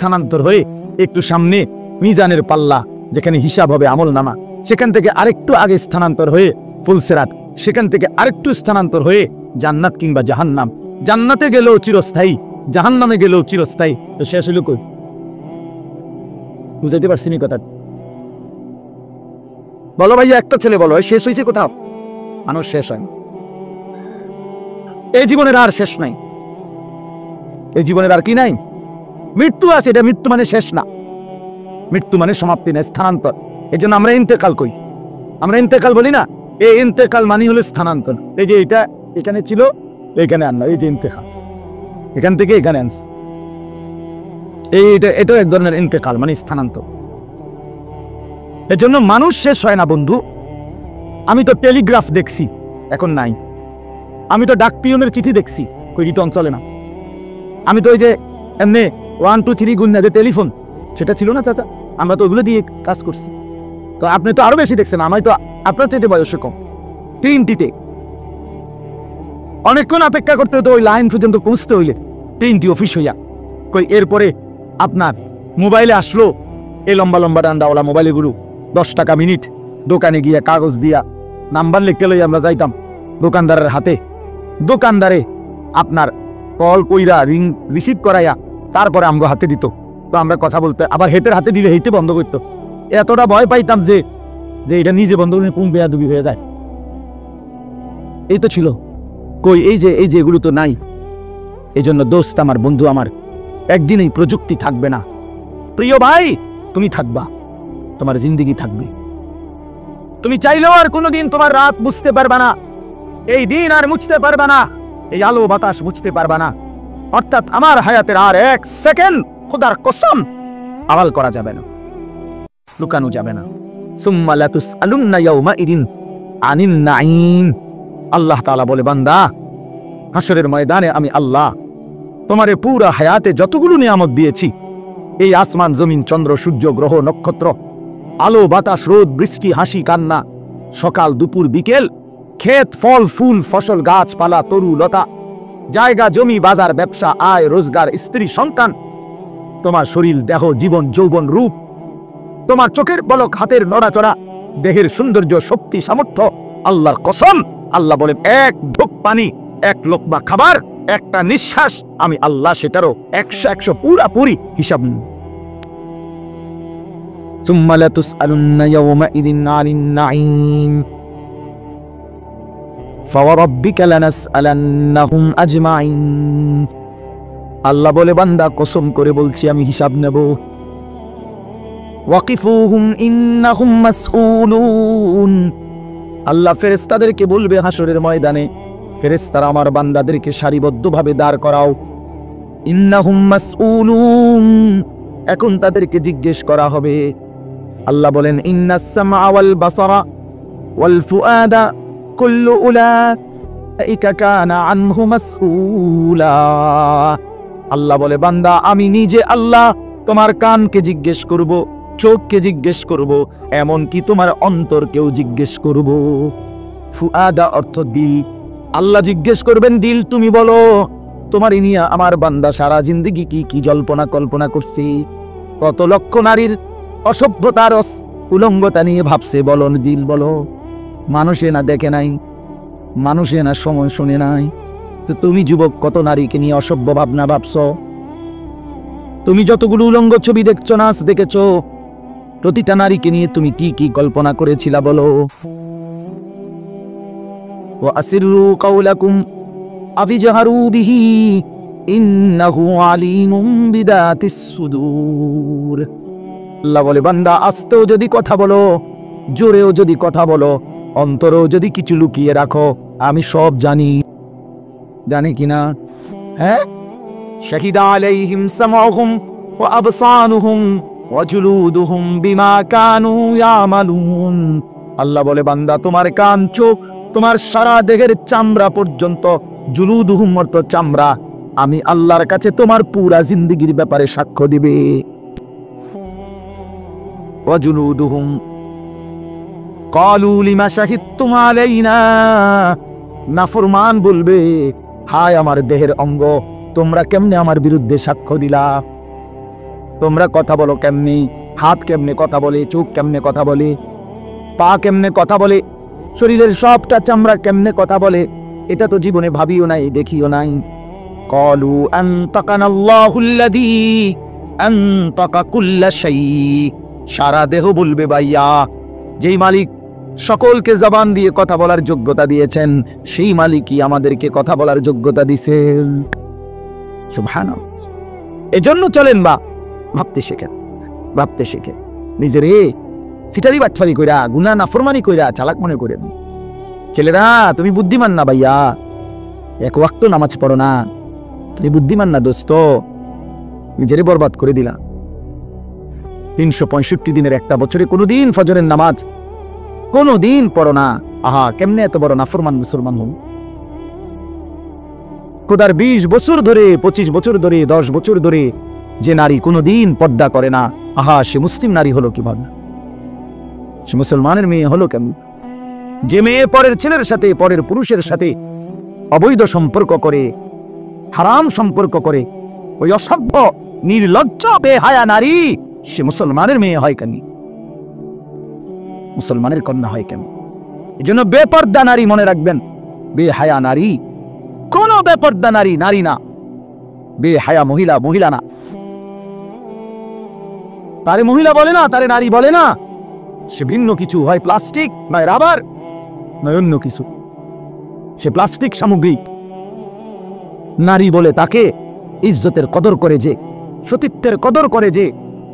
স্থানান্তর হয়ে একটু সামনে মিজানের পাল্লা, যেখানে হিসাব হবে আমল নামা, সেখান থেকে আরেকটু আগে স্থানান্তর হয়ে ফুলসিরাত, সেখান থেকে আরেকটু স্থানান্তর হয়ে জান্নাত কিংবা জাহান্নাম। জান্নাতে গেলেও চিরস্থায়ী, জাহান্নামে গেলেও চিরস্থায়ী। তো শেষ হইল কই? বুঝাইতে পারছি নি কথা? বলো ভাইয়া, একটা ছেলে বলো, শেষ হয়েছে কোথাও? মানুষ শেষ হয়, এই জীবনের আর শেষ নাই। এই জীবনের আর কি নাই? মৃত্যু আছে, এটা মৃত্যু মানে শেষ না, মৃত্যু মানে সমাপ্তি না, স্থানান্তর। এই জন্য আমরা ইন্তেকাল করি, আমরা ইন্তেকাল বলি না। এই ইন্তেকাল মানে হলো স্থানান্তর। এই যে এটা এখানে ছিল, এখানে আনলো, এই যে ইন্তেকাল, এখান থেকে এখানে আনছে, এটাও এক ধরনের ইন্তেকাল মানে স্থানান্তর। এর জন্য মানুষ শেষ হয় না বন্ধু। আমি তো টেলিগ্রাফ দেখছি, এখন নাই। আমি তো ডাক পিয়নের চিঠি দেখছি, কই রিটার্ন চলে না। আমি তো ওই যে এমনি 1 2 3 গুণ না যে টেলিফোন, সেটা ছিল না চাচা, আমরা তো ওগুলো দিয়ে কাজ করছি। তো আপনি তো আরো বেশি দেখছেন, আমি তো আপনার চাইতে বয়স কম। ট্রেনটিতে অনেকক্ষণ অপেক্ষা করতে হতো, ওই লাইন পর্যন্ত পৌঁছতে হইলে ট্রেনটি অফিস হইয়া। কই এরপরে আপনার মোবাইলে আসলো এই লম্বা লম্বা ডান্ডাওয়ালা মোবাইলগুলো, 10 টাকা মিনিট। দোকানে গিয়া কাগজ দিয়া নাম্বার লিখতে লই আমরা যাইতাম দোকানদারের হাতে, দোকানদারে আপনার কল কইরা রিং রিসিভ করাইয়া তারপরে আমগো হাতে দিত। তো আমরা কথা বলতে, আবার হেতের হাতে দিলে হেঁটে বন্ধ করতো। এতটা ভয় পাইতাম যে এটা নিজে বন্ধ করে কোন বেয়াদবি হয়ে যায়। এই তো ছিল, কই এই যে এগুলো তো নাই। এই জন্য দোস্ত আমার, বন্ধু আমার, একদিন এই প্রযুক্তি থাকবে না। প্রিয় ভাই, তুমি থাকবা, তোমার জিন্দেগি থাকবে। তুমি চাইলেও আর কোনোদিন তোমার রাত বুঝতে পারবা না, এই দিন আর মুছতে পারবা না, এই আলো বাতাস বুঝতে পারবা না। অর্থাৎ আমার হায়াতের আর 1 সেকেন্ড খোদার কসম আড়াল করা যাবে না, লুকানো যাবে না। সুম্মা লাতুসআলুন্না ইয়াউমাইদিন আনিন নাঈম। আল্লাহ তাআলা বলে, বান্দা, হাসরের ময়দানে আমি আল্লাহ তোমারে পুরা হায়াতে যতগুলো নিয়ামত দিয়েছি, এই আসমান জমিন চন্দ্র সূর্য গ্রহ নক্ষত্র, আলো বাতাস রোদ বৃষ্টি হাসি কান্না, সকাল দুপুর বিকেল, ক্ষেত ফল ফুল ফসল গাছপালা তরু লতা, জায়গা জমি বাজার ব্যবসা আয় রোজগার স্ত্রী সন্তান, তোমার শরীর দেহ জীবন যৌবন রূপ, তোমার চোখের পলক হাতের নড়াচড়া, দেহের সৌন্দর্য শক্তি সামর্থ্য, আল্লাহর কসম, আল্লাহ বলেন, 1 ঢোক পানি, 1 লোকমা খাবার, একটা নিঃশ্বাস, আমি আল্লাহ সেটারও 100 পুরাপুরি হিসাব নিই। সুম্মা লাতুসআলুন্না ইয়াউমাইদিন আনিন নাঈম ফাওয়ারাব্বিকা লানাসআলান্নাহুম আজমাইন। আল্লাহ বলে, বান্দা কসম করে বলছি আমি হিসাব নেব। ওয়াকিফুহুম ইন্নাহুম মাসউলুন। আল্লাহ ফেরেশতাদেরকে বলবে হাসরের ময়দানে, ফেরেশতারা আমার বান্দাদেরকে সারিবদ্ধভাবে দাঁড় করাও। ইন্নাহুম মাসউলুন, এখন তাদেরকে জিজ্ঞেস করা হবে। আল্লাহ বলেন, ইন্নাস সামআ ওয়াল বাসারা ওয়াল ফুআদা কুল্লু উলাইকা কানা আনহু মাসউলা। আল্লাহ বলে, বান্দা, আমি নিজে আল্লাহ তোমার কানকে জিজ্ঞেস করব, চোখকে জিজ্ঞেস করব, এমন কি তোমার অন্তরকেও জিজ্ঞেস করব। ফুআদা অর্থ দিল। আল্লাহ জিজ্ঞেস করবেন দিল, তুমি বলো তোমার নিয়ে আমার বান্দা সারা জিন্দেগি কি কি জল্পনা কল্পনা করছে, কত লক্ষ নারীর অসভ্যতার উলঙ্গতা নিয়ে ভাবছে, বলো দিল বলো। মানুষে না দেখে নাই, মানুষে না সময় শুনে নাই, তো তুমি যুবক কত নারীকে নিয়ে অসভ্য ভাবনা ভাবছ? তুমি যতগুলো উলঙ্গ ছবি দেখছো, নাচ দেখেছো, প্রতিটা নারীকে নিয়ে তুমি কি কি কল্পনা করেছিলা বলো। ওয়া আসিরু কাওলাকুম আফিজহারু বিহি ইন্নাহু আলিমুম বিদাতিস সুদূর। আল্লাহ বলে, বান্দা, আস্তেও যদি কথা বলো, জোরেও যদি কথা বলো, অন্তরেও যদি কিছু লুকিয়ে রাখো, আমি সব জানি। জানি কিনা? হ্যাঁ, শাহিদা আলাইহিম সামউহুম ওয়া আবসারুহুম ওয়া জুলুদুহুম বিমা কানু ইয়ামালুন। আল্লাহ বলে, বান্দা, তোমার কান চোখ তোমার সারা দেহের চামড়া পর্যন্ত, জুলুদুহুম অর্থ চামড়া, আমি আল্লাহর কাছে তোমার পুরা জিন্দেগির ব্যাপারে সাক্ষ্য দিবে। ওয়া জুলুদুহুম ক্বালু লিমা শাহিদতুম আলাইনা। নাফরমান বলবে, হায় আমার দেহের অঙ্গ, তোমরা কেমনে আমার বিরুদ্ধে সাক্ষ্য দিলা? তোমরা কথা বলো কেমনি, হাত কেমনে কথা বলে, চোখ কেমনে কথা বলে, পা কেমনে কথা বলে, শরীরের সবটা চামড়া কেমনে কথা বলে, এটা তো জীবনে ভাবিও নাই, দেখিও নাই। ক্বালু আনতাকানাল্লাহুল্লাযী আনতাকা কুল্লা শাই। সারা দেহ বলবে ভাইয়া, যেই মালিক সকলকে জবান দিয়ে কথা বলার যোগ্যতা দিয়েছেন, সেই মালিকই আমাদেরকে কথা বলার যোগ্যতা দিয়েছেন। সুবহানাল্লাহ। এজন্য চলেন বা ভাবতে শেখেন, ভাবতে শেখেন। নিজের সিটারি বাটফারি কইরা, গুনাহ নাফরমানি কইরা চালাক মনে করেন। ছেলেরা, তুমি বুদ্ধিমান না ভাইয়া, এক ওয়াক্ত নামাজ পড়ো না, তুমি বুদ্ধিমান না দোস্ত, নিজেরে বরবাদ করে দিলা। 365 দিনের একটা বছরে কোনোদিন ফজরের নামাজ কোনোদিন পড়ো না। আহা, কেমনে এত বড় নাফরমান মুসলমান হল। খোদার 20 বছর ধরে, 25 বছর ধরে, 10 বছর ধরে যে নারী কোনোদিন পর্দা করে না, আহা, সে মুসলিম নারী হলো কিভাবে? সে মুসলমানের মেয়ে হলো কেমন? যে মেয়ে পরের ছেলের সাথে, পরের পুরুষের সাথে অবৈধ সম্পর্ক করে, হারাম সম্পর্ক করে, ওই অসভ্য নির্লজ্জ বেহায়া নারী, সে মুসলমানের মেয়ে হয় কেন? মুসলমানের কন্যা হয় কেন? এই জন্য বেপর্দা নারী মনে রাখবেন, বেহায়া নারী কোন বেপর্দা নারী নারী না, বেহায়া মহিলা মহিলা না। তারে মহিলা বলে না, তারে নারী বলে না, সে ভিন্ন কিছু, হয় প্লাস্টিক, নয় রাবার, নয় অন্য কিছু, সে প্লাস্টিক সামগ্রী। নারী বলে তাকে ইজ্জতের কদর করে যে, সতীত্বের কদর করে যে,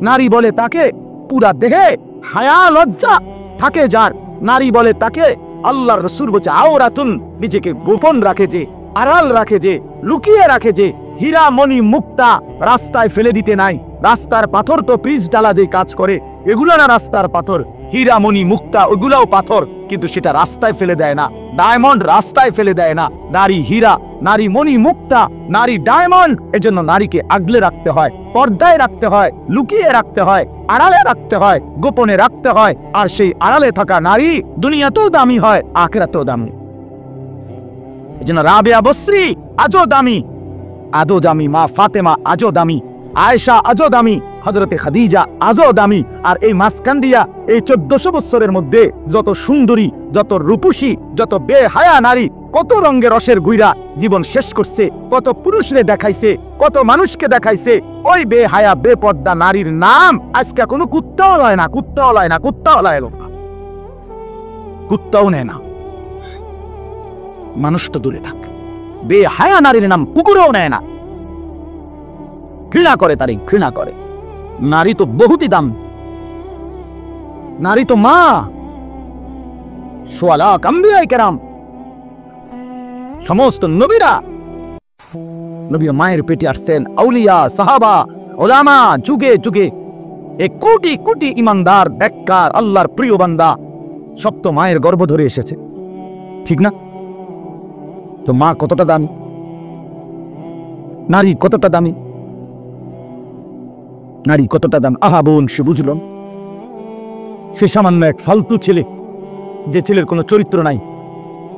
নারী বলে তাকে পুরা দেহে হায়া লজ্জা থাকে যার, নারী বলে তাকে আল্লাহর রাসূল বলছে আওরাতুন, নিজেকে গোপন রাখে যে, আড়াল রাখে যে, লুকিয়ে রাখে যে, হীরা মণি মুক্তা রাস্তায় ফেলে দিতে নাই। রাস্তার পাথর তো পিচ ডালা যে কাজ করে, এগুলো না রাস্তার পাথর, হীরা মণি মুক্তা ওগুলাও পাথর, কিন্তু সেটা রাস্তায় ফেলে দেয় না। ডায়মন্ড রাস্তায় ফেলে দেয় না। নারী হীরা, নারী মণি মুক্তা, নারী ডায়মন্ড। এজন্য নারীকে আগলে রাখতে হয়, পর্দায় রাখতে হয়, লুকিয়ে রাখতে হয়, আড়ালে রাখতে হয়, গোপনে রাখতে হয়। আর সেই আড়ালে থাকা নারী দুনিয়াতেও দামি হয়, আখিরাতেও দামি। এজন্য রাবেয়া বসরি আজও দামি, আজও দামি, মা ফাতেমা আজও দামি, আয়েশা আজও দামি, হযরতে খাদিজা আজও দামি। আর এই মাসকান দিয়া এই 1400 বছরের মধ্যে যত সুন্দরী, যত রূপসী, যত বেহায়া নারী কত রঙের রসের গুইরা জীবন শেষ করছে, কত পুরুষরে দেখাইছে, কত মানুষকে দেখাইছে। ওই বেহায়া বেপর্দা নারীর নাম আজকে কোনো কুত্তাও লয় না, কুত্তাও লয় না, কুত্তাও লয় না, কুত্তাও নেয় না। মানুষ তো দূরে থাক, বেহায়া নারীর নাম কুকুরেও নেয় না, ঘৃণা করে, তারই ঘৃণা করে। নারী তো বহুতই দাম, নারী তো মা, সোয়ালা আম্বিয়া কেরাম, সমস্ত নবীরা, নবী মায়ের পেটে আসছেন, আউলিয়া সাহাবা ওলামা, যুগে যুগে এক কোটি কোটি ইমানদার নেককার আল্লাহর প্রিয় বান্দা সব তো মায়ের গর্ভ ধরে এসেছে, ঠিক না? তো মা কতটা দামি, নারী কতটা দামি, নারী কতটা দাম। আহা বোন, সে বুঝল, সে সামান্য এক ফালতু ছেলে, যে ছেলের কোনো চরিত্র নাই,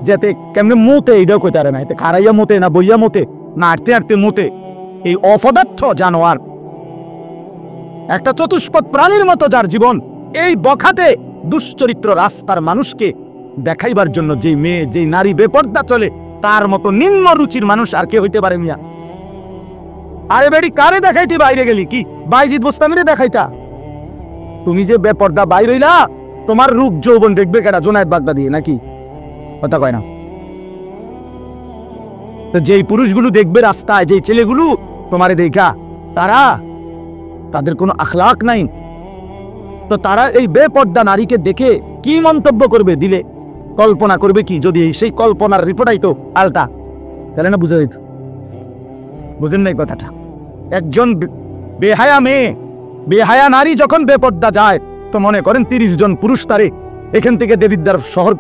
যাতে কেমনে মোতে এটাও কইতে পারে না, এতে খারাইয়া মোতে না বইয়া মোতে না আটতে আটতে মোতে। এই অপদার্থ জানোয়ার, একটা চতুষ্পদ প্রাণীর মতো যার জীবন, এই বখাতে দুশ্চরিত্র রাস্তার মানুষকে দেখাইবার জন্য যেই মেয়ে, যেই নারী বেপর্দা চলে, তার মতো নিম্ন রুচির মানুষ আর কে হইতে পারে মিয়া? আরে বেড়ি, কারে দেখাইতে বাইরে গেলি? কি বাইজিদ বোস্তামিরে দেখাইতা? তুমি যে বেপর্দা বাইরে হইলা, তোমার রূপ যৌবন দেখবে কেনা জোনায়েদ বাগদাদি নাকি? কথা কয় না। তো যেই পুরুষগুলো দেখবে রাস্তায়, যেই ছেলেগুলো তোমারে দেখা, তাদের কোনো আখলাক নাই, তো তারা এই বেপর্দা নারীকে দেখে কি মন্তব্য করবে? দিলে কল্পনা করবে কি? যদি সেই কল্পনার রিপোর্টাই তো আলটা, তাহলে না বুঝা যেত। বুঝেন নাই কথাটা? একজন বেহায়া মেয়ে, বেহায়া নারী যখন বেপর্দা যায়, তো মনে করেন 30 জন পুরুষ তারে এখান থেকে দেবিদ্দার শহর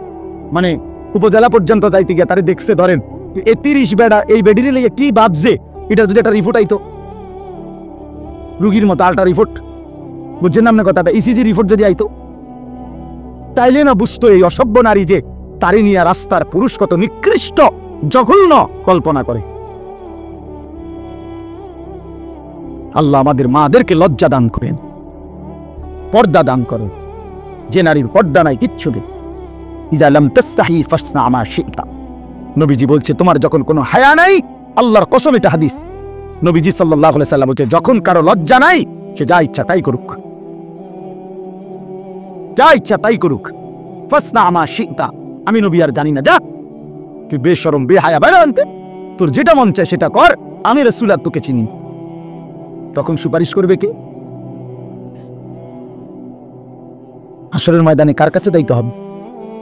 মানে উপজেলা পর্যন্ত যাইতে গিয়ে তারে দেখছে, ধরেন এই 30 বেড়া এই বেডিরে লেগে কি ভাবছে, এটা যদি একটা রিপোর্ট আইতো রুগীর মতো আলটা রিপোর্ট, বুঝছেন না কথাটা? ইসিজি রিপোর্ট যদি আইতো, তাইলে না বুঝতো এই অসভ্য নারী যে তারে নিয়ে রাস্তার পুরুষ কত নিকৃষ্ট জঘন্য কল্পনা করে। আল্লাহ আমাদের মাদেরকে লজ্জা দান করেন, পর্দা দান করেন। যে নারীর পর্দা নাই, কিচ্ছু নেই। ইযা লাম তাস্তাহি ফাসনা মা শি'তা। নবীজি বলছে তোমার যখন কোনো হায়া নাই, আল্লাহর কসম এটা হাদিস, নবীজি সাল্লাল্লাহু আলাইহি সাল্লাম বলছে যখন কারো লজ্জা নাই সে যা ইচ্ছা তাই করুক, যা ইচ্ছা তাই করুক। ফাসনা মা শি'তা। আমি নবী আর জানি না, যা তুই বেশরম বেহায়া বাইরে আনতে, তোর যেটা মন চায় সেটা কর, আমি রাসূল আর তোকে চিনি। তখন সুপারিশ করবে কে? হাসরের ময়দানে কার কাছে দায়িত্ব হবে?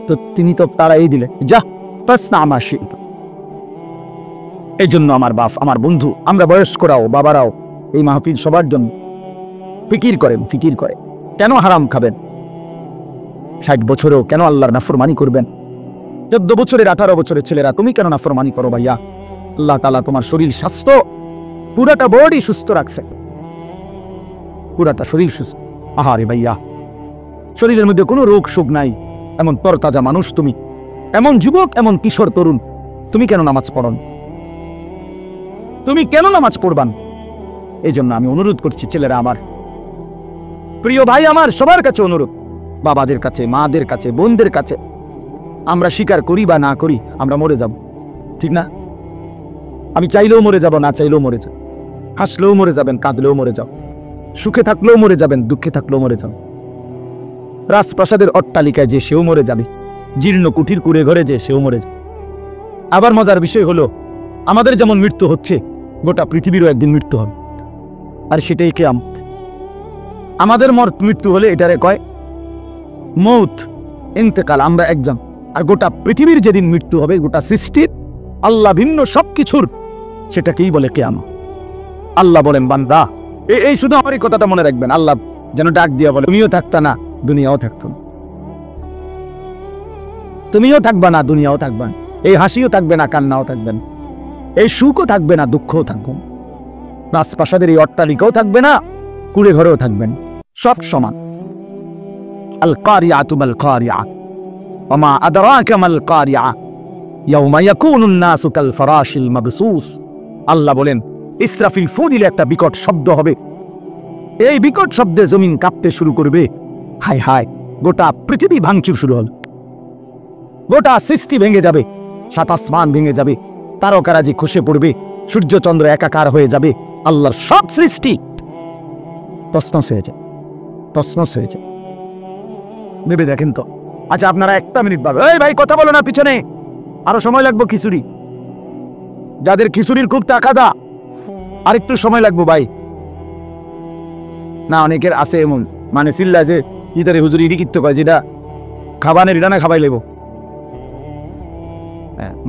তো তিনি তো তারা এই দিলে, যা ফাসনা মা শি'তা। এই জন্য আমার বাপ, আমার বন্ধু, আমরা বয়স্করাও বাবারাও এই মাহফিল সবার জন্য ফিকির করেন, ফিকির করে কেন হারাম খাবেন? 60 বছরেও কেন আল্লাহর নাফরমানি করবেন? 14 বছরের 18 বছরের ছেলেরা তুমি কেন নাফরমানি করো ভাইয়া? আল্লাহ তাআলা তোমার শরীর স্বাস্থ্য পুরাটা বডি সুস্থ রাখছে, পুরাটা শরীর সুস্থ। আহারে ভাইয়া, শরীরের মধ্যে কোনো রোগ শোক নাই, এমন তরতাজা মানুষ তুমি, এমন যুবক, এমন কিশোর তরুণ, তুমি কেন নামাজ পড়ন? তুমি কেন নামাজ পড়বান? এই জন্য আমি অনুরোধ করছি ছেলেরা আমার, প্রিয় ভাই আমার, সবার কাছে অনুরোধ, বাবাদের কাছে, মাদের কাছে, বোনদের কাছে, আমরা স্বীকার করি বা না করি আমরা মরে যাব, ঠিক না? আমি চাইলেও মরে যাব, না চাইলেও মরে যাব। হাসলেও মরে যাবেন, কাঁদলেও মরে যাও, সুখে থাকলেও মরে যাবেন, দুঃখে থাকলেও মরে যাও। রাজপ্রাসাদের অট্টালিকায় যে সেও মরে যাবে, জীর্ণ কুঠির কুড়ে ঘরে যে সেও মরে যাবে। আবার মজার বিষয় হলো, আমাদের যেমন মৃত্যু হচ্ছে, গোটা পৃথিবীরও একদিন মৃত্যু হবে, আর সেটাই কিয়ামত। আমাদের মৃত্যু হলে এটারে কয় মৌত, ইন্তেকাল, আমরা একজন। আর গোটা পৃথিবীর যেদিন মৃত্যু হবে, গোটা সৃষ্টির, আল্লাহ ভিন্ন সবকিছুর, সেটাকেই বলে কিয়ামত। আল্লাহ বলেন বান্দা, এই শুধু আমার এই কথাটা মনে রাখবেন, আল্লাহ যেন ডাক দিয়া বলে তুমিও থাকতা না, দুনিয়াও থাকতো না, তুমিও থাকবা না, দুনিয়াও থাকবা না, এই হাসিও থাকবে না, কান্নাও থাকবে না, এই সুখও থাকবে না, দুঃখও থাকবে না, রাজপ্রাসাদের এই অট্টালিকাও থাকবে না, কুড়ে ঘরেও থাকবেন, সব সমান। আল কারিআতু মাল কারিআ ওয়া মা আদরাকা মাল কারিআ ইয়াউমা ইয়াকুনুন নাসু কাল ফারাশিল মাবসুস। আল্লাহ বলেন ইসরাফিল ফু দিলে একটা বিকট শব্দ হবে, এই বিকট শব্দে জমিন কাঁপতে শুরু করবে। হায় হায়, গোটা পৃথিবী ভাঙচুর শুরু হল, গোটা সৃষ্টি ভেঙে যাবে, সাত আসমান ভেঙে যাবে, তারকারাজি খসে পড়বে, সূর্যচন্দ্র একাকার হয়ে যাবে, আল্লাহর সব সৃষ্টি তছনছ হয়ে যায়, তছনছ হয়ে যায়। ভেবে দেখেন তো। আচ্ছা আপনারা একটা মিনিট ভাবে, এই ভাই কথা বলো না, পিছনে আরো সময় লাগবে খিচুড়ি, যাদের খিচুড়ির খুব তাকাদা আর একটু সময় লাগবে ভাই। না অনেকের আছে এমন, মানে চিল্লা যে ইতারে হুজুরি ইডি কিত্ত কয়, যেটা খাবানের এটা না খাবাই লেব।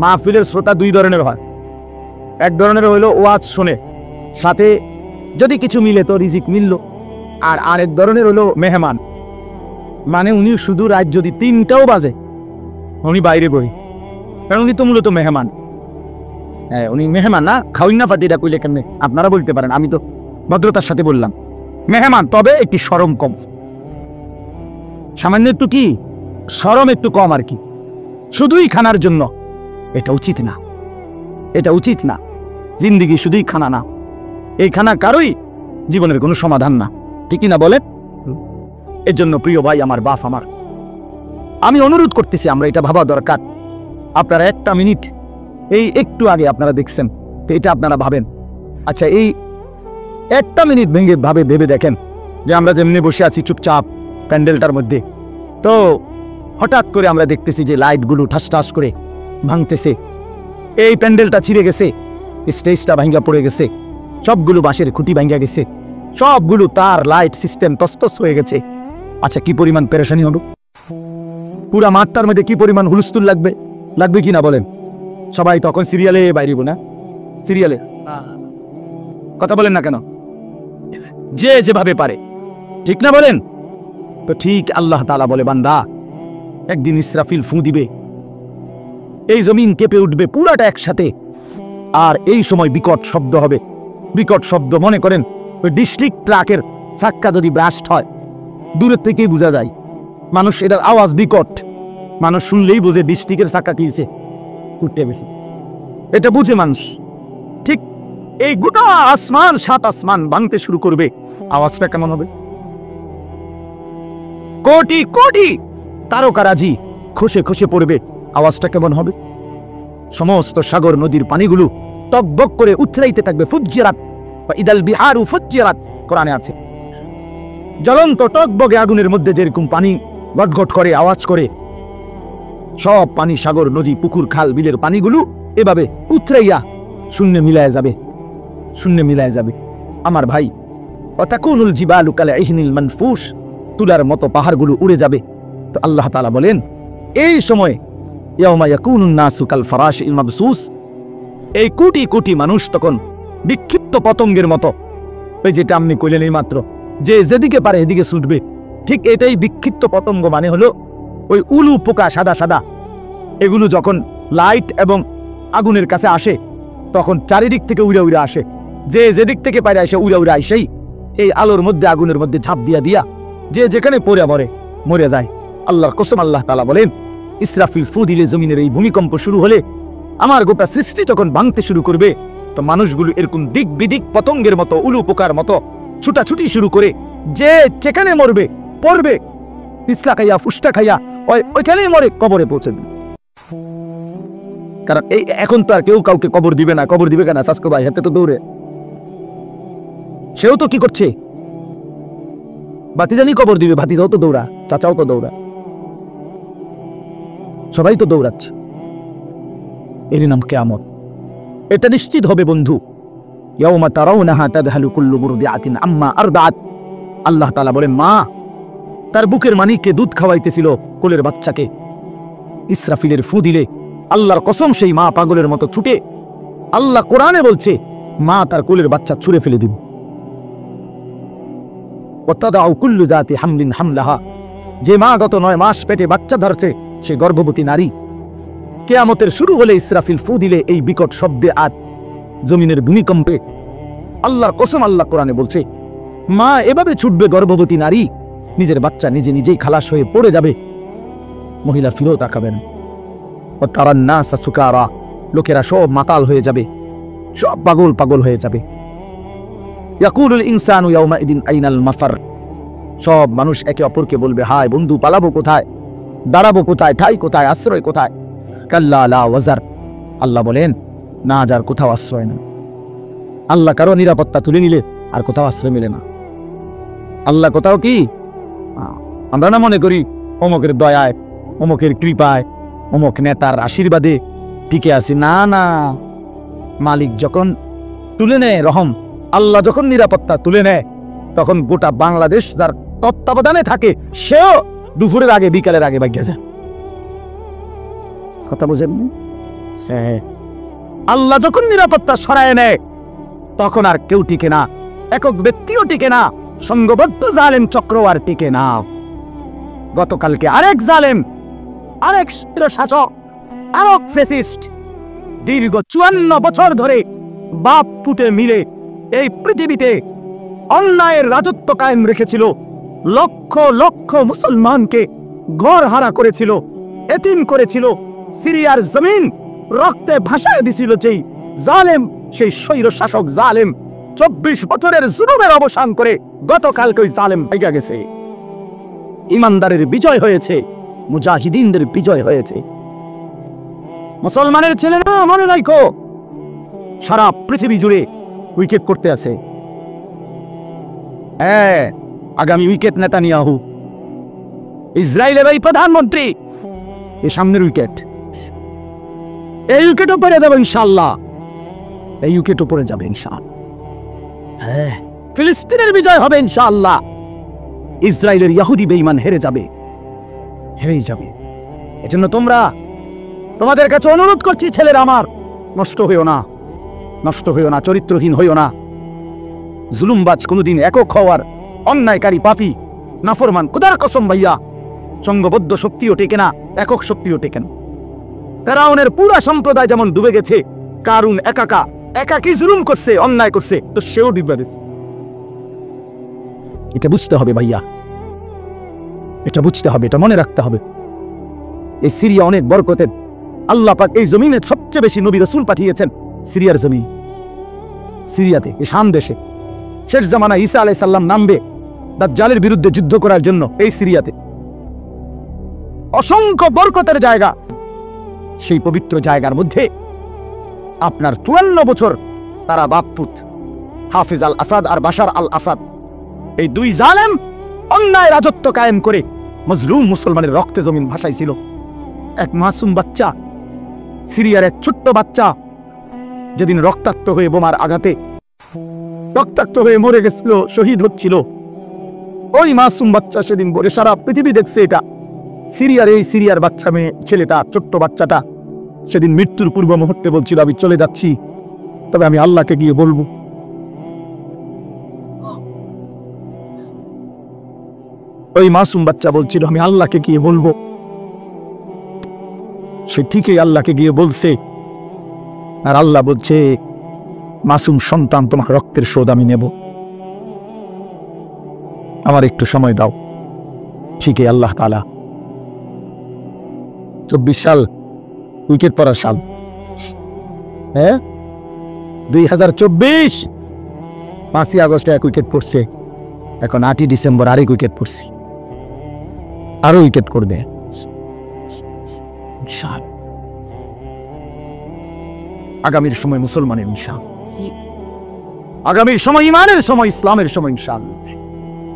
মাহফিলের শ্রোতা দুই ধরনের হয়, এক ধরনের হইলো ওয়াজ শোনে, সাথে যদি কিছু মিলে তো রিজিক মিলল, আর আরেক ধরনের হইলো মেহমান, মানে উনি শুধু রাত যদি 3টাও বাজে উনি বাইরে বই, কারণ উনি তো মূলত মেহমান। হ্যাঁ উনি মেহমান না, খাওয়িন না ফাটিটা কইলে কেমনে আপনারা বলতে পারেন, আমি তো ভদ্রতার সাথে বললাম মেহমান, তবে একটি শরম কম, সামান্য একটু কি শরম একটু কম আর কি, শুধুই খানার জন্য। এটা উচিত না, এটা উচিত না। জিন্দিগি শুধুই খানা না, এই খানা কারোই জীবনের কোনো সমাধান না, ঠিকই না বলেন? এর জন্য প্রিয় ভাই আমার, বাপ আমার, আমি অনুরোধ করতেছি, আমরা এটা ভাবা দরকার। আপনারা একটা মিনিট, এই একটু আগে আপনারা দেখছেন, তো এটা আপনারা ভাবেন, আচ্ছা এই একটা মিনিট ভেবে দেখেন যে আমরা যেমনি বসে আছি চুপচাপ প্যান্ডেলটার মধ্যে, তো হঠাৎ করে আমরা দেখতেছি যে লাইটগুলো ঠাস ঠাস করে ভাঙতেছে, এই প্যান্ডেলটা ছিঁড়ে গেছে, স্টেজটা ভাঙ্গা পড়ে গেছে, সবগুলো বাঁশের খুঁটি ভাঙ্গা গেছে, সবগুলো তার লাইট সিস্টেম তস্তস হয়ে গেছে। আচ্ছা কি পরিমাণ পেরেশানি হলো, পুরা মাঠটার মধ্যে কি পরিমাণ হুলস্থুল লাগবে, লাগবে কি না বলেন? সবাই তখন সিরিয়ালে বাইরিব না, সিরিয়ালে কথা বলেন না কেন, যে যেভাবে পারে, ঠিক না বলেন? তো ঠিক আল্লাহ তাআলা বলে বান্দা একদিন ইসরাফিল ফু দিবে, এই জমিন কেঁপে উঠবে পুরাটা একসাথে, আর এই সময় বিকট শব্দ হবে। বিকট শব্দ মনে করেন ওই ডিস্ট্রিক্ট ট্রাকের চাক্কা যদি ব্রাস্ট হয়, দূরের থেকেই বোঝা যায়, মানুষ এটার আওয়াজ বিকট, মানুষ শুনলেই বোঝে ডিস্ট্রিক্টের চাক্কা কিছে, কুটে গেছে, এটা বুঝে মানুষ। ঠিক এই গোটা আসমান, 7 আসমান ভাঙতে শুরু করবে, আওয়াজটা কেমন হবে? কোটি কোটি তারকারাজি খসে খসে পড়বে, আওয়াজটা কেমন হবে? সমস্ত সাগর নদীর পানিগুলো টকবক করে উথরাইতে থাকবে। ফুজ্জিরাত বা ইদাল বিহারু ফুজ্জিরাত কোরআনে আছে। জ্বলন্ত টকবগে আগুনের মধ্যে যেরকম পানি গটগট করে আওয়াজ করে, সব পানি, সাগর নদী পুকুর খাল বিলের পানিগুলো এভাবে উথরাইয়া শূন্যে মিলায় যাবে, শূন্যে মিলায় যাবে। আমার ভাই, ওয়াতাকুনুল জিবালু কালইহনিল মানফুস, তুলার মতো পাহাড়গুলো উড়ে যাবে। তো আল্লাহ তাআলা বলেন এই সময় ইয়াউমা ইয়াকুনুন নাসু কাল ফারাশিল মাবসুস, এই কোটি কোটি মানুষ তখন বিক্ষিপ্ত পতঙ্গের মতো, ওই যেটা আপনি কইলেন এই মাত্র, যে যেদিকে পারে এদিকে ছুটবে, ঠিক এটাই বিক্ষিপ্ত পতঙ্গ মানে হলো ওই উলু পোকা সাদা সাদা, এগুলো যখন লাইট এবং আগুনের কাছে আসে তখন চারিদিক থেকে উড়ে উড়ে আসে, যে যেদিক থেকে পারে আসে উড়ে উড়ে আসেই এই আলোর মধ্যে আগুনের মধ্যে ঝাঁপ দিয়া দিয়া যে যেখানে পড়ে মরে যায়। আল্লাহর কসম, আল্লাহ তাআলা বলেন ইসরাফিল ফু দিলে জমিনের এই ভূমিকম্প শুরু হলে, আমার গোটা সৃষ্টি যখন ভাঙতে শুরু করবে, তো মানুষগুলো এরকম দিক বিদিক পতঙ্গের মতো, উলু পোকার মতো ছুটাছুটি শুরু করে যে যেখানে মরবে পড়বে, পিছলা খাইয়া ফুসটা খাইয়া ওইখানেই মরে কবরে পৌঁছে দিবে। কারণ এই এখন তো আর কেউ কাউকে কবর দিবে না। কবর দিবে কেন? সাসকো ভাই হাতে তো দৌড়ে, সেও তো কি করছে, ভাতিজানি কবর দিবে, ভাতিজাও তো দৌড়া, চাচাও তো দৌড়া, সবাই তো দৌড়াচ্ছে। এর নাম কিয়ামত। এটা নিশ্চিত হবে বন্ধু। ইয়াউমা তারাউনাহা তাযহালু কুল্লু মুরদিআতিন আম্মা আরদাআত। আল্লাহ তাআলা বলেন মা তার বুকের মানিককে দুধ খাওয়াইতেছিল, কোলের বাচ্চাকে, ইসরাফিলের ফু দিলে আল্লাহর কসম সেই মা পাগলের মতো ছুটে, আল্লাহ কোরআনে বলছে মা তার কোলের বাচ্চা ছুঁড়ে ফেলে দিবে। ওয়াতাদাউ কুল্লু যাতি হামলিন হামলাহা, যে মা গত 9 মাস পেটে বাচ্চা ধরছে সে গর্ভবতী নারী, কিয়ামতের শুরু হলে ইসরাফিল ফু দিলে এই বিকট শব্দে আর জমিনের ভূমিকম্পে, আল্লাহর কসম আল্লাহ কোরআনে বলছে মা এভাবে ছুটবে, গর্ভবতী নারী নিজের বাচ্চা নিজে নিজেই খালাস হয়ে পড়ে যাবে, মহিলা ফিরেও তাকাবেন। ও তারান নাসা সুকারা, লোকেরা সব মাতাল হয়ে যাবে, সব পাগল পাগল হয়ে যাবে। ইয়াকুলুল ইনসানু ইয়াউমাইদিন আইনাল মাফার, সব মানুষ একে অপরকে বলবে হায় বন্ধু, পালাবো কোথায়, দাঁড়াবো কোথায়, ঠাই কোথায়, আশ্রয় কোথায়? কাল্লা লা ওয়াজার, আল্লাহ বলেন না, যার কোথাও আশ্রয় না। আল্লাহ কারো নিরাপত্তা তুলে নিলে আর কোথাও আশ্রয় মেলে না। আল্লাহ কোথাও কি, আমরা না মনে করি অমুকের দয়ায়, অমুকের কৃপায়, অমুক নেতার আশীর্বাদে টিকে আছি। না না, মালিক যখন তুলে নেয় রহম, আল্লাহ যখন নিরাপত্তা তুলে নেয়, তখন গোটা বাংলাদেশ যার তত্ত্বাবধানে থাকে সেও দুপুরের আগে বিকালের আগে ভাগ্যে যায়। কথা বুঝেন? আল্লাহ যখন নিরাপত্তা সরায় নেয় তখন আর কেউ টিকে না, একক ব্যক্তিও টিকে না, সংঘবদ্ধ জালেম চক্র আর টিকে না। গতকালকে আরেক জালেম, আরেক শাসক, আরেক ফ্যাসিস্ট দীর্ঘ 54 বছর ধরে বাপ পুটে মিলে এই পৃথিবীতে অন্যায়ের রাজত্ব কায়েম রেখেছিল, লক্ষ লক্ষ মুসলমানকে ঘর হারা করেছিল, এতিম করেছিল, সিরিয়ার জমিন রক্তে ভাসায় দিছিল যেই জালেম, সেই স্বৈর শাসক জালেম 24 বছরের জুলুমের অবসান করে গতকালকে ওই জালেম ভাইগা গেছে। ইমানদারের বিজয় হয়েছে, মুজাহিদিনদের বিজয় হয়েছে। মুসলমানের ছেলেরা মনে রাখো, সারা পৃথিবী জুড়ে উইকেট করতে আছে। হ্যাঁ, আগামী উইকেট নেতানিয়াহু, ইসরায়েলের এই প্রধানমন্ত্রী, এই সামনের উইকেট, এই উইকেট উপরে যাবে ইনশাআল্লাহ, এই উইকেট উপরে যাবে ইনশাআল্লাহ। হ্যাঁ, ফিলিস্তিনের বিজয় হবে ইনশাআল্লাহ, ইসরায়েলের ইহুদি বেঈমান হেরে যাবে, হেরেই যাবে। এজন্য তোমাদের কাছে অনুরোধ করছি, ছেলেরা আমার, নষ্ট হইও না, নষ্ট হইও না, চরিত্রহীন হইও না। জুলুমবাজ কোনদিন একক হওয়ার, অন্যায়কারী পাপী নাফরমান খোদার কসম ভাইয়া সংঘবদ্ধ শক্তিও টেকে না, একক শক্তিও টেকে না। ফেরাউনের পুরা সম্প্রদায় যেমন ডুবে গেছে, কারুন একাকি জুলুম করছে, অন্যায় করছে, তো সেও ডুবে গেছে। এটা বুঝতে হবে ভাইয়া, এটা বুঝতে হবে, এটা মনে রাখতে হবে। এই সিরিয়া অনেক বরকতের, আল্লাহ পাক এই জমিনে সবচেয়ে বেশি নবী রাসূল পাঠিয়েছেন সিরিয়ার জমিন। সিরিয়াতে, শাম দেশে। শেষ জামানা ঈসা আলাইহিস সালাম নামবে দাজ্জালের বিরুদ্ধে যুদ্ধ করার জন্য এই সিরিয়াতে। অসংখ্য বরকতের জায়গা। সেই পবিত্র জায়গার মধ্যে আপনার 54 বছর তারা বাপপুত হাফিজ আল আসাদ আর বাশার আল আসাদ, এই দুই জালেম অন্যায় রাজত্ব কায়েম করে মজলুম মুসলমানের রক্তে জমিন ভাসাইছিল। এক মাসুম বাচ্চা, সিরিয়ার এক ছোট্ট বাচ্চা যেদিন রক্তাক্ত হয়ে বোমার আঘাতে রক্তাক্ত হয়ে মরে গেছিল, শহীদ হচ্ছিল, ওই মাসুম বাচ্চা সেদিন বলে সারা পৃথিবী দেখছে এটা সিরিয়ার, এই সিরিয়ার বাচ্চা মেয়ে ছেলেটা, ছোট্ট বাচ্চাটা সেদিন মৃত্যুর পূর্ব মুহূর্তে বলছিল আমি চলে যাচ্ছি, তবে আমি আল্লাহকে গিয়ে বলবো। ওই মাসুম বাচ্চা বলছিল আমি আল্লাহকে গিয়ে বলবো। সে ঠিকই আল্লাহকে গিয়ে বলছে, আর আল্লাহ বলছে মাসুম সন্তান তোমার রক্তের শোধ আমি নেব, আমার একটু সময় দাও। ঠিকই আল্লাহ তাআলা 24 সাল উইকেট পড়ার সাল, হ্যাঁ 2024 5ই আগস্টে 1 উইকেট পড়ছে, এখন 8ই ডিসেম্বর আরেক উইকেট পড়ছি, আরো উইকেট করবে। আগামীর সময় মুসলমানের ইনশাআল্লাহ, আগামীর সময় ইমানের সময়, ইসলামের সময় ইনশাআল্লাহ।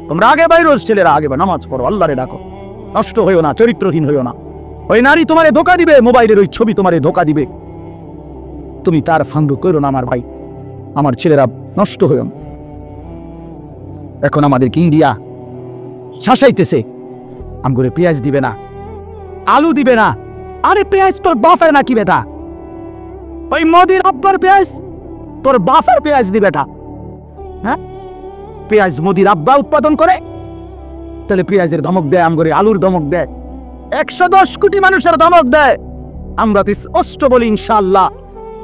তোমরা আগে বাইরে ছেলেরা আগে নামাজ পড়ো, আল্লাহরে ডাকো, নষ্ট হইও না, চরিত্রহীন হইও না। ওই নারী তোমারে ধোকা দিবে, মোবাইলের ওই ছবি তোমারে ধোকা দিবে, তুমি তার ফান্দু করো না আমার ভাই, আমার ছেলেরা নষ্ট হইও না। এখন আমাদেরকে ইন্ডিয়া শাসাইতেছে, আমগরে পেঁয়াজ দিবে না, আলু দিবে না। আরে পেঁয়াজ তোর বাফের নাকি বেটা? ওই মোদির আব্বার পেঁয়াজ তোর বাফের পেঁয়াজ দিবে বেটা? হ্যাঁ, পেঁয়াজ মোদির আব্বা উৎপাদন করে, তাহলে পেঁয়াজের ধমক দেয়, আমগরে আলুর ধমক দেয়, 110 কোটি মানুষের ধমক দেয়। আমরা তো স্পষ্ট বলি ইনশাআল্লাহ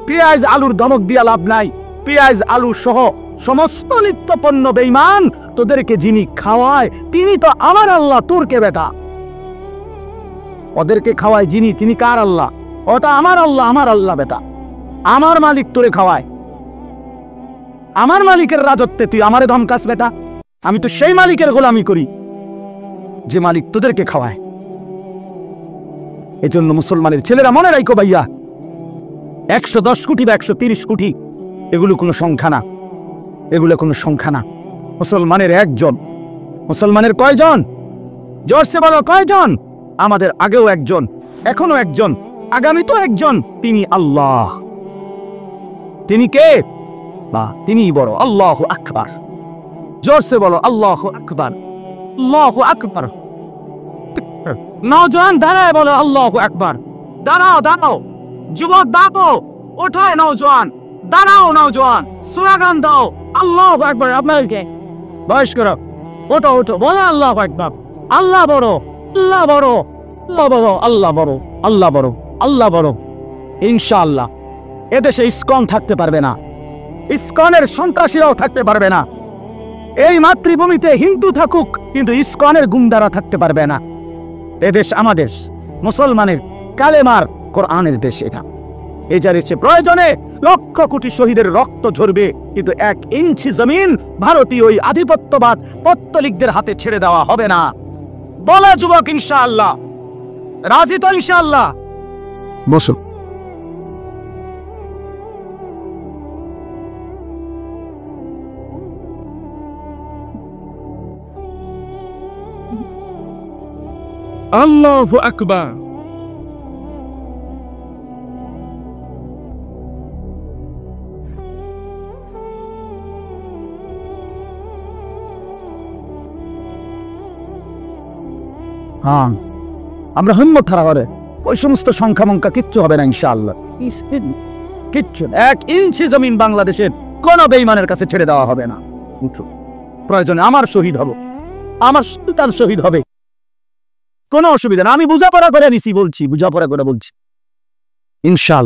পেঁয়াজ আলুর ধমক দিয়া লাভ নাই। পেঁয়াজ আলু সহ সমস্ত নিত্য পণ্য বেঈমান তোদেরকে যিনি খাওয়ায় তিনি তো আমার আল্লাহ, তোর কে বেটা? ওদেরকে খাওয়ায় যিনি, তিনি কার আল্লাহ? ওটা আমার আল্লাহ, আমার আল্লাহ বেটা, আমার মালিক তোরে খাওয়ায়, আমার মালিকের রাজত্বে তুই আমারে ধমকাস বেটা? আমি তো সেই মালিকের গোলামি করি যে মালিক তোদেরকে খাওয়ায়। এজন্য মুসলমানের ছেলেরা মনে রাখো ভাইয়া, 110 কোটি বা 130 কোটি এগুলো কোনো সংখ্যা না, এগুলো কোনো সংখ্যা না। মুসলমানের একজন, মুসলমানের কয়জন? জোরসে বলো কয়জন? আমাদের আগেও একজন, এখনো একজন, আগামী তো একজন, তিনি আল্লাহ। তিনি কে? বা তিনি বড়। আল্লাহু আকবার, জোরসে বলো আল্লাহু আকবার, আল্লাহু আকবার। নওজোয়ান দাঁড়ায় বলো আল্লাহু আকবার। দাঁড়াও দাঁড়াও যুবক, দাঁড়াও, ওঠায় নওজোয়ান, দাঁড়াও নওজোয়ান, স্লোগান দাও আল্লাহু আকবার। আপনাদেরকে বয়স্করা ওঠো ওঠো, বলো আল্লাহু আকবার। আল্লাহ বড়, আল্লাহ বড়, আল্লাহ বড়, আল্লাহ বড়, আল্লাহ বড়, আল্লাহ বড়। ইনশাআল্লাহ এদেশে ইসকন থাকতে পারবে না, ইসকনের সন্ত্রাসীরাও থাকতে পারবে না। এই মাতৃভূমিতে হিন্দু থাকুক, কিন্তু ইসকনের গুন্ডারা থাকতে পারবে না। এদেশ আমাদের মুসলমানের কালেমার কোরআনের দেশ। এটা এই যাচ্ছে প্রয়োজনে লক্ষ কোটি শহীদের রক্ত ঝরবে, কিন্তু 1 ইঞ্চি জমিন ভারতীয় ওই আধিপত্যবাদ পত্তলিকদের হাতে ছেড়ে দেওয়া হবে না। বলা যুবক ইনশাআল্লাহ, রাজি তো ইনশাআল্লাহ? বসো। আল্লাহু আকবার। হ্যাঁ, আমরা হিম্মত হারা করে ওই সমস্ত সংখ্যা মঙ্কা কিচ্ছু হবে না ইনশাআল্লাহ, কিচ্ছু। 1 ইঞ্চি জমিন বাংলাদেশের কোন বেঈমানের কাছে ছেড়ে দেওয়া হবে না। প্রয়োজনে আমার শহীদ হব, আমার সন্তান শহীদ হবে, কোনো অসুবিধা না। আমি বুঝাপড়া করে নিছি, বলছি বুঝাপড়া করে বলছি ইনশাআল্লাহ।